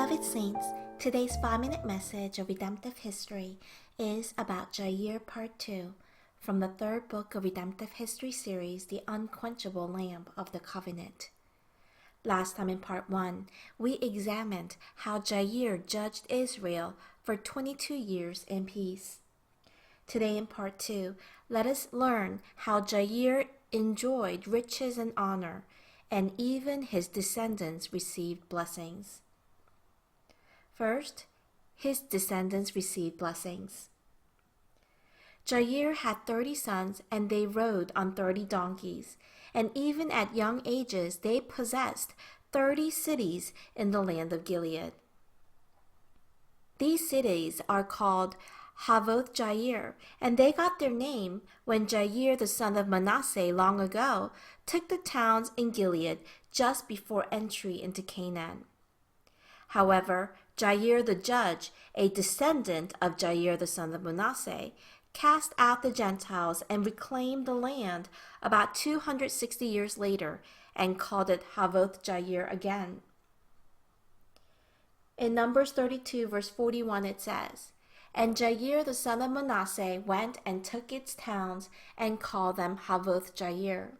Beloved Saints, today's 5-minute message of redemptive history is about Jair Part 2 from the third book of Redemptive History series, The Unquenchable Lamp of the Covenant. Last time in Part 1, we examined how Jair judged Israel for 22 years in peace. Today in Part 2, let us learn how Jair enjoyed riches and honor, and even his descendants received blessings. First, his descendants received blessings. Jair had 30 sons, and they rode on 30 donkeys, and even at young ages they possessed 30 cities in the land of Gilead. These cities are called Havoth Jair, and they got their name when Jair, the son of Manasseh, long ago took the towns in Gilead just before entry into Canaan. However, Jair the judge, a descendant of Jair the son of Manasseh, cast out the Gentiles and reclaimed the land about 260 years later and called it Havoth Jair again. In Numbers 32 verse 41 it says, "And Jair the son of Manasseh went and took its towns and called them Havoth Jair."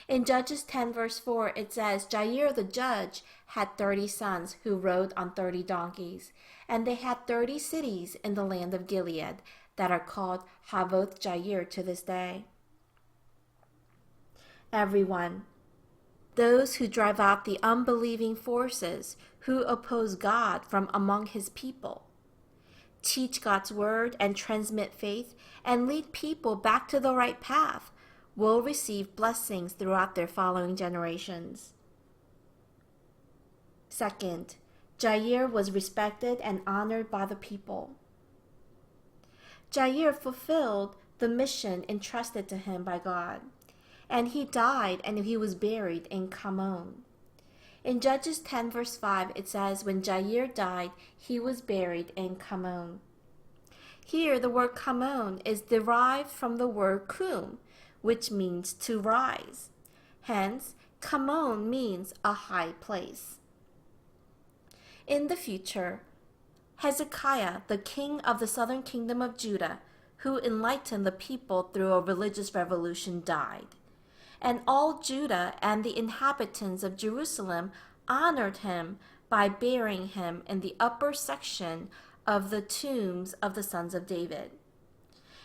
In Judges 10 verse 4 it says, "Jair the judge had 30 sons who rode on 30 donkeys, and they had 30 cities in the land of Gilead that are called Havoth Jair to this day." Everyone, those who drive out the unbelieving forces who oppose God from among his people, teach God's word and transmit faith and lead people back to the right path, will receive blessings throughout their following generations. Second, Jair was respected and honored by the people. Jair fulfilled the mission entrusted to him by God, and he died and he was buried in Kamon. In Judges 10 verse 5 it says, "When Jair died, he was buried in Kamon." Here the word Kamon is derived from the word kum, which means to rise. Hence, Kamon means a high place. In the future, Hezekiah, the king of the southern kingdom of Judah, who enlightened the people through a religious revolution, died. And all Judah and the inhabitants of Jerusalem honored him by burying him in the upper section of the tombs of the sons of David.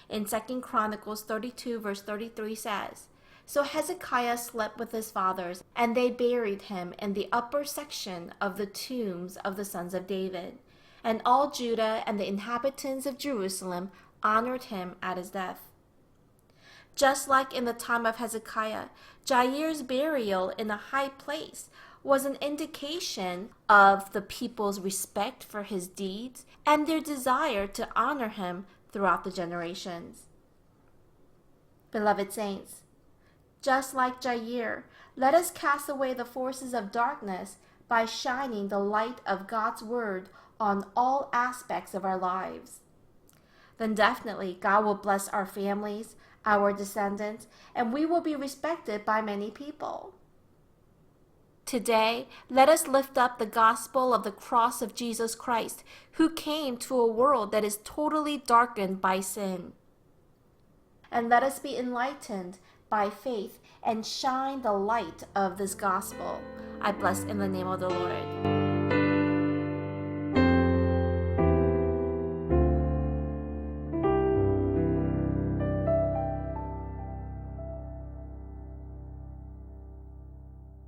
In 2 Chronicles 32 verse 33 says, "So Hezekiah slept with his fathers, and they buried him in the upper section of the tombs of the sons of David. And all Judah and the inhabitants of Jerusalem honored him at his death." Just like in the time of Hezekiah, Jair's burial in a high place was an indication of the people's respect for his deeds and their desire to honor him throughout the generations. Beloved saints, just like Jair, let us cast away the forces of darkness by shining the light of God's word on all aspects of our lives. Then definitely God will bless our families, our descendants, and we will be respected by many people. Today, let us lift up the gospel of the cross of Jesus Christ, who came to a world that is totally darkened by sin. And let us be enlightened by faith and shine the light of this gospel. I bless in the name of the Lord.